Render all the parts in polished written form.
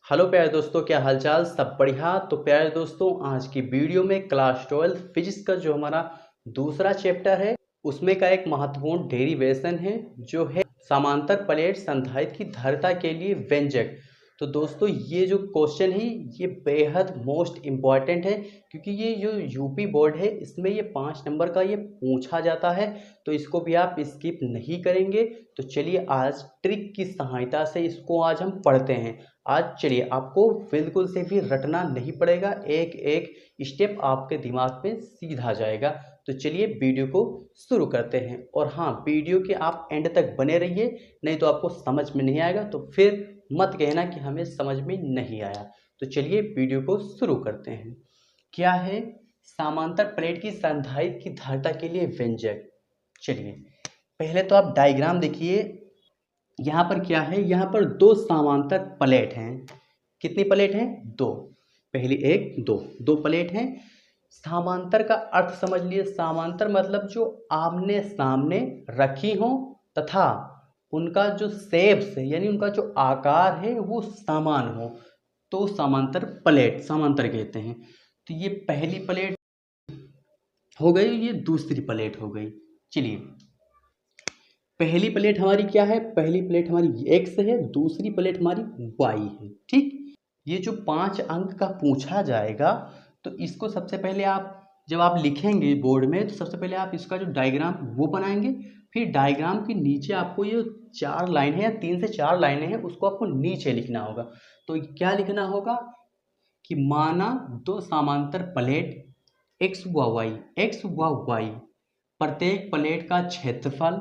Hello प्यारे दोस्तों, क्या हालचाल? सब बढ़िया। तो प्यारे दोस्तों, आज की वीडियो में क्लास 12 फिजिक्स का जो हमारा दूसरा चैप्टर है उसमें का एक महत्वपूर्ण डेरिवेशन है जो है समांतर प्लेट संधारित्र की धारिता के लिए व्यंजक। तो दोस्तों, ये जो क्वेश्चन है ये बेहद मोस्ट इम्पॉर्टेंट है क्योंकि ये जो यूपी बोर्ड है इसमें ये 5 नंबर का ये पूछा जाता है, तो इसको भी आप स्किप नहीं करेंगे। तो चलिए आज ट्रिक की सहायता से इसको आज हम पढ़ते हैं। आज चलिए आपको बिल्कुल से भी रटना नहीं पड़ेगा, एक एक स्टेप आपके दिमाग में सीधा जाएगा। तो चलिए वीडियो को शुरू करते हैं। और हाँ, वीडियो के आप एंड तक बने रहिए, नहीं तो आपको समझ में नहीं आएगा तो फिर मत कहना कि हमें समझ में नहीं आया। तो चलिए वीडियो को शुरू करते हैं। क्या है समांतर प्लेट की संधारित्र की धारिता के लिए व्यंजक? चलिए पहले तो आप डायग्राम देखिए। यहाँ पर क्या है, यहाँ पर दो समांतर प्लेट हैं। कितनी प्लेट हैं? दो। पहली एक, दो दो प्लेट हैं। समांतर का अर्थ समझ लिए। समांतर मतलब जो आमने सामने रखी हो तथा उनका जो शेप्स है यानी उनका जो आकार है वो समान हो, तो समांतर प्लेट समांतर कहते हैं। तो ये पहली प्लेट हो गई, ये दूसरी प्लेट हो गई। चलिए पहली प्लेट हमारी क्या है? पहली प्लेट हमारी एक्स है, दूसरी प्लेट हमारी वाई है। ठीक, ये जो 5 अंक का पूछा जाएगा तो इसको सबसे पहले आप जब आप लिखेंगे बोर्ड में तो सबसे पहले आप इसका जो डायग्राम वो बनाएंगे। फिर डायग्राम के नीचे आपको ये 4 लाइन है या 3 से 4 लाइनें हैं उसको आपको नीचे लिखना होगा। तो क्या लिखना होगा कि माना दो समांतर प्लेट एक्स व वाई, प्रत्येक प्लेट का क्षेत्रफल,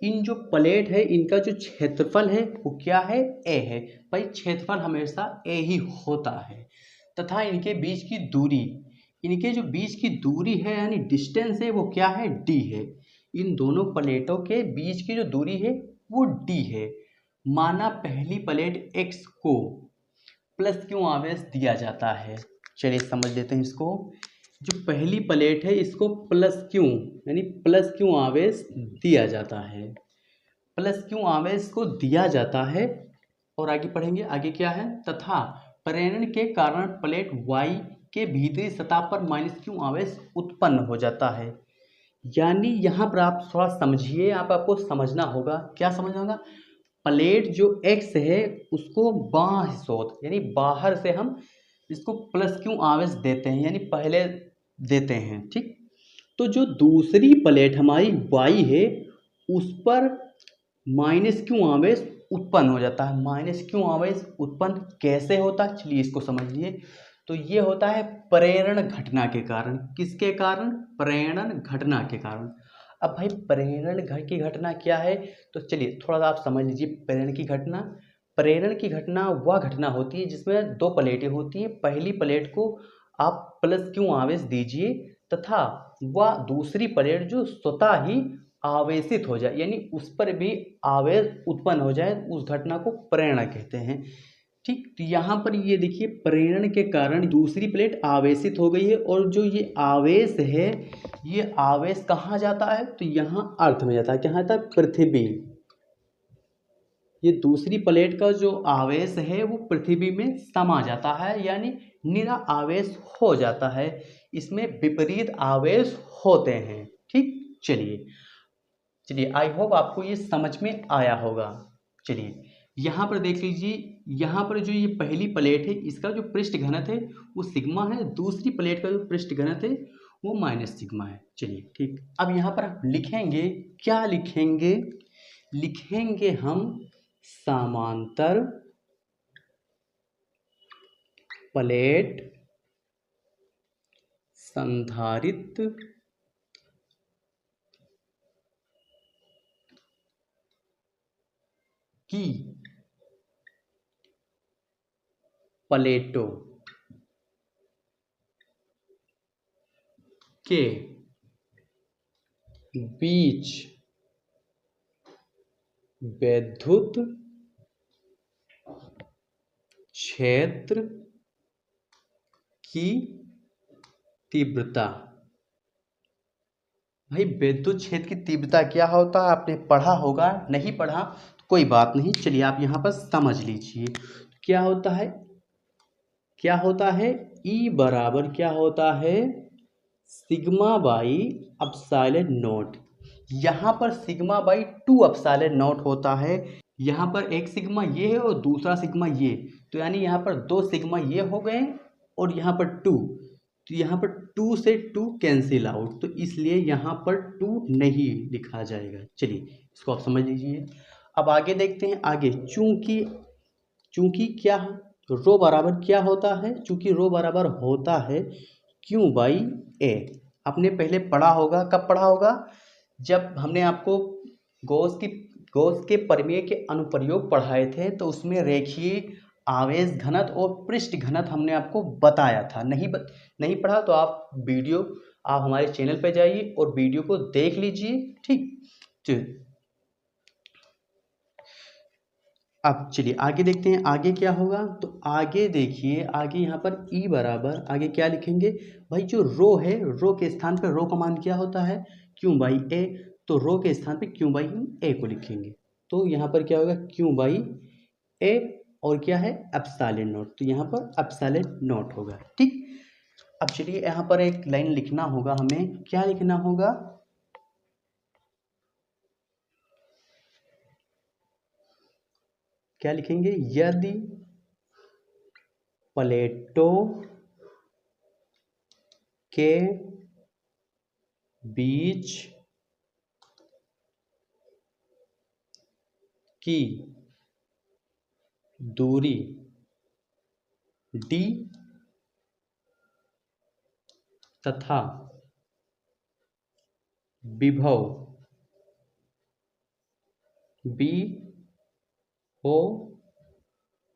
इन जो प्लेट है इनका जो क्षेत्रफल है वो क्या है? ए है। भाई क्षेत्रफल हमेशा ए ही होता है। तथा इनके बीच की दूरी, इनके जो बीच की दूरी है यानी डिस्टेंस है वो क्या है? डी है। इन दोनों प्लेटों के बीच की जो दूरी है वो डी है। माना पहली प्लेट एक्स को प्लस क्यों आवेश दिया जाता है? चलिए समझ लेते हैं इसको। जो पहली प्लेट है इसको प्लस क्यों यानी प्लस क्यों आवेश दिया जाता है। प्लस क्यों आवेश को दिया जाता है और आगे पढ़ेंगे। आगे क्या है? तथा प्रेरण के कारण प्लेट वाई के भीतरी सतह पर माइनस क्यों आवेश उत्पन्न हो जाता है। यानी यहाँ पर आप थोड़ा समझिए, आपको समझना होगा। क्या समझना होगा? प्लेट जो एक्स है उसको बाह्य स्रोत यानी बाहर से हम इसको प्लस क्यों आवेश देते हैं यानी पहले देते हैं। ठीक, तो जो दूसरी प्लेट हमारी वाई है उस पर माइनस क्यों आवेश उत्पन्न हो जाता है। माइनस क्यों आवेश उत्पन्न कैसे होता है? चलिए इसको समझिए। तो ये होता है प्रेरण घटना के कारण। किसके कारण? प्रेरण घटना के कारण। अब भाई प्रेरण की घटना क्या है? तो चलिए थोड़ा सा आप समझ लीजिए प्रेरण की घटना। प्रेरण की घटना वह घटना होती है जिसमें दो प्लेटें होती हैं। पहली प्लेट को आप प्लस क्यों आवेश दीजिए तथा वह दूसरी प्लेट जो स्वतः ही आवेशित हो जाए यानी उस पर भी आवेश उत्पन्न हो जाए, उस घटना को प्रेरणा कहते हैं। ठीक, तो यहाँ पर ये देखिए प्रेरण के कारण दूसरी प्लेट आवेशित हो गई है और जो ये आवेश है ये आवेश कहाँ जाता है? तो यहाँ अर्थ में जाता है। कहाँ जाता है? पृथ्वी। ये दूसरी प्लेट का जो आवेश है वो पृथ्वी में समा जाता है यानी निरा आवेश हो जाता है। इसमें विपरीत आवेश होते हैं। ठीक, चलिए चलिए आई होप आपको ये समझ में आया होगा। चलिए यहाँ पर देख लीजिए, यहाँ पर जो ये पहली प्लेट है इसका जो पृष्ठ घनत्व है वो सिग्मा है, दूसरी प्लेट का जो पृष्ठ घनत्व है वो माइनस सिग्मा है। चलिए ठीक, अब यहाँ पर हम लिखेंगे, क्या लिखेंगे? लिखेंगे हम समांतर प्लेट संधारित्र की प्लेटों के बीच वैद्युत क्षेत्र की तीव्रता। भाई विद्युत क्षेत्र की तीव्रता क्या होता है आपने पढ़ा होगा, नहीं पढ़ा तो कोई बात नहीं। चलिए आप यहाँ पर समझ लीजिए क्या होता है। क्या होता है, ई बराबर क्या होता है, सिग्मा बाई एप्सिलॉन नॉट। यहाँ पर सिग्मा बाई 2 एप्सिलॉन नॉट होता है। यहाँ पर एक सिग्मा ये है और दूसरा सिग्मा ये, तो यानी यहाँ पर 2 सिग्मा ये हो गए और यहाँ पर 2, तो यहाँ पर 2 से 2 कैंसिल आउट, तो इसलिए यहाँ पर 2 नहीं लिखा जाएगा। चलिए इसको आप समझ लीजिए। अब आगे देखते हैं। आगे चूंकि क्या रो बराबर क्या होता है, चूंकि रो बराबर होता है क्यू बाई ए। आपने पहले पढ़ा होगा, कब पढ़ा होगा, जब हमने आपको गॉस के प्रमेय के अनुप्रयोग पढ़ाए थे, तो उसमें रेखीय आवेश घनत्व और पृष्ठ घनत्व हमने आपको बताया था। नहीं पढ़ा तो आप हमारे चैनल पे जाइए और वीडियो को देख लीजिए। ठीक, अब चलिए आगे देखते हैं आगे क्या होगा। तो आगे देखिए, आगे यहाँ पर ई बराबर आगे क्या लिखेंगे भाई, जो रो है, रो के स्थान पर रो का मान क्या होता है, क्यू बाई ए, तो रो के स्थान पे क्यू बाई ए को लिखेंगे। तो यहाँ पर क्या होगा, क्यू बाई ए और क्या है, एप्सिलॉन नॉट, तो यहाँ पर एप्सिलॉन नॉट होगा। ठीक, अब चलिए यहाँ पर एक लाइन लिखना होगा, हमें क्या लिखना होगा, क्या लिखेंगे, यदि प्लेटों के बीच की दूरी d तथा विभव b हो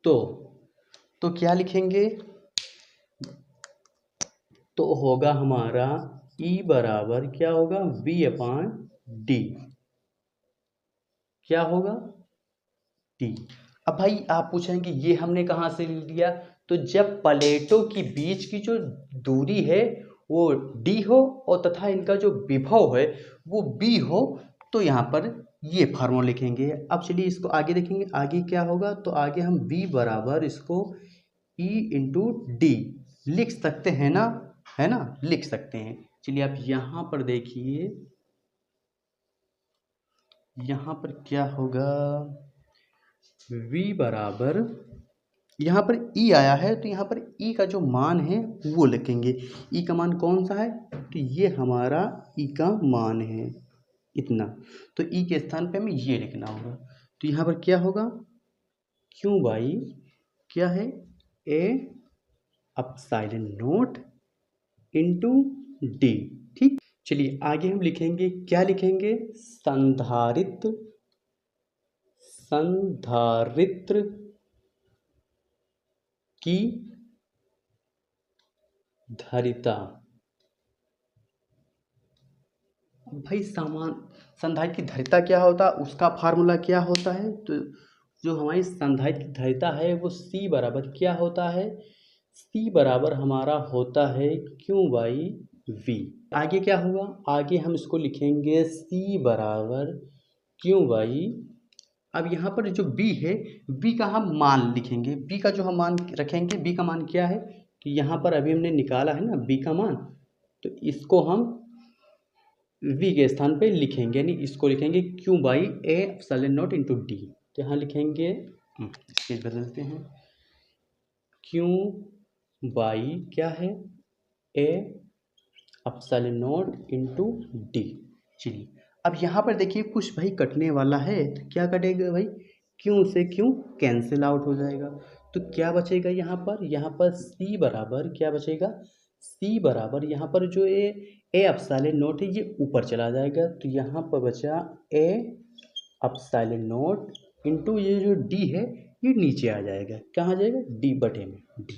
तो क्या लिखेंगे, तो होगा हमारा E बराबर क्या होगा, V अपान डी, क्या होगा डी। अब भाई आप पूछेंगे ये हमने कहाँ से लिया, तो जब प्लेटों के बीच की जो दूरी है वो d हो और तथा इनका जो विभव है वो b हो, तो यहाँ पर ये फार्मूला लिखेंगे। अब चलिए इसको आगे देखेंगे, आगे क्या होगा, तो आगे हम v बराबर इसको E इंटू डी लिख सकते हैं ना, है ना, लिख सकते हैं। चलिए आप यहाँ पर देखिए, यहाँ पर क्या होगा, v बराबर यहाँ पर E आया है, तो यहाँ पर E का जो मान है वो लिखेंगे। E का मान कौन सा है, तो ये हमारा E का मान है इतना, तो E के स्थान पे हमें ये लिखना होगा। तो यहाँ पर क्या होगा, क्यू बाई क्या है, A epsilon not into D. ठीक, चलिए आगे हम लिखेंगे, क्या लिखेंगे, संधारित्र की धारिता। भाई संधारित्र की धारिता क्या होता है, उसका फार्मूला क्या होता है, तो जो हमारी संधारित्र की धारिता है वो C बराबर क्या होता है, C बराबर हमारा होता है Q बाई V। आगे क्या हुआ, आगे हम इसको लिखेंगे C बराबर Q बाई, अब यहाँ पर जो B है, B का हम मान लिखेंगे, B का जो हम मान रखेंगे, B का मान क्या है, कि यहाँ पर अभी हमने निकाला है ना B का मान, तो इसको हम V के स्थान पे लिखेंगे, यानी इसको लिखेंगे Q by A epsilon not into D. तो यहाँ लिखेंगे, स्केच बदलते हैं, Q बाई क्या है, A epsilon not into D. चलिए अब यहाँ पर देखिए कुछ भाई कटने वाला है, तो क्या कटेगा भाई, Q से Q कैंसिल आउट हो जाएगा, तो क्या बचेगा यहाँ पर C बराबर क्या बचेगा, C बराबर यहाँ पर जो ए एप्सिलॉन नॉट है ये ऊपर चला जाएगा, तो यहाँ पर बचा ए एप्सिलॉन नॉट इंटू ये जो डी है ये नीचे आ जाएगा, कहाँ जाएगा, डी बटे में डी।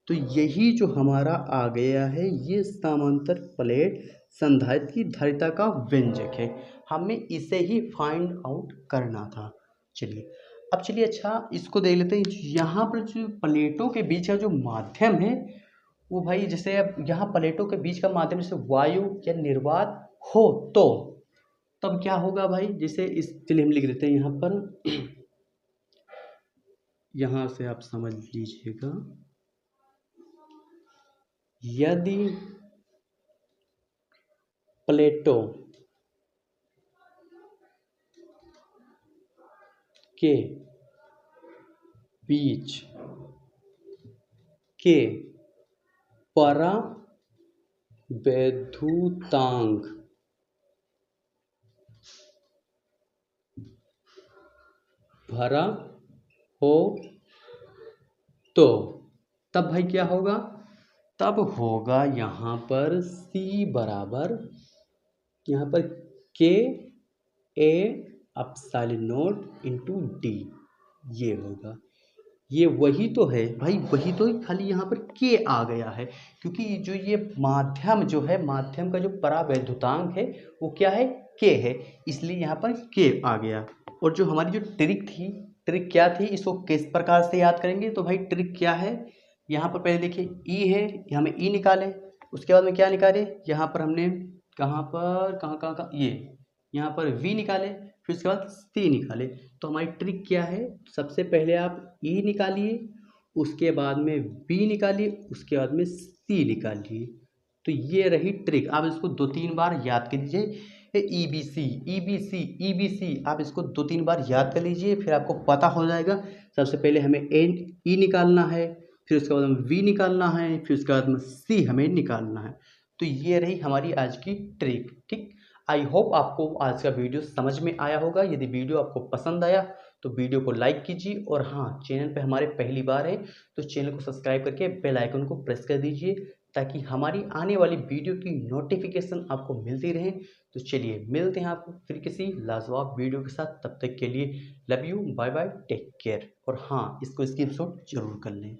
तो यही जो हमारा आ गया है ये समांतर प्लेट संधारित्र की धारिता का व्यंजक है, हमें इसे ही फाइंड आउट करना था। चलिए अब चलिए अच्छा इसको देख लेते हैं, यहाँ पर जो प्लेटों के बीच का जो माध्यम है वो भाई, जैसे अब यहाँ प्लेटों के बीच का माध्यम जैसे वायु या निर्वात हो तो तब क्या होगा भाई, जैसे इस चलिए हम लिख देते हैं यहाँ पर, यहाँ से आप समझ लीजिएगा, यदि प्लेटों के बीच के परावैद्युतांक भरा हो तो तब भाई क्या होगा, तब होगा यहाँ पर C बराबर, यहाँ पर K A epsilon not into D, ये होगा। ये वही तो है भाई, वही तो, खाली यहाँ पर K आ गया है क्योंकि जो ये माध्यम जो है, माध्यम का जो परावैद्युतांक है वो क्या है, K है, इसलिए यहाँ पर K आ गया। और जो हमारी जो ट्रिक थी, ट्रिक क्या थी, इसको किस प्रकार से याद करेंगे, तो भाई ट्रिक क्या है, यहाँ पर पहले देखिए E है, हमें E निकाले, उसके बाद में क्या निकाले, यहाँ पर हमने कहाँ पर कहाँ ये यहाँ पर V निकाले, फिर उसके बाद C निकाले। तो हमारी ट्रिक क्या है, सबसे पहले आप E निकालिए, उसके बाद में B निकालिए, उसके बाद में C निकालिए। तो ये रही ट्रिक, आप इसको 2-3 बार याद कर लीजिए। EBC EBC EBC आप इसको 2-3 बार याद कर लीजिए, फिर आपको पता हो जाएगा। सबसे पहले हमें E निकालना है, फिर उसके बाद में V निकालना है, फिर उसके बाद में C हमें निकालना है। तो ये रही हमारी आज की ट्रिक। ठीक, आई होप आपको आज का वीडियो समझ में आया होगा। यदि वीडियो आपको पसंद आया तो वीडियो को लाइक कीजिए, और हाँ, चैनल पे हमारे पहली बार है तो चैनल को सब्सक्राइब करके बेल आइकन को प्रेस कर दीजिए, ताकि हमारी आने वाली वीडियो की नोटिफिकेशन आपको मिलती रहे। तो चलिए मिलते हैं आपको फिर किसी लाजवाब वीडियो के साथ, तब तक के लिए love you, bye bye, take care. और हाँ, इसको स्क्रीनशॉट जरूर कर लें।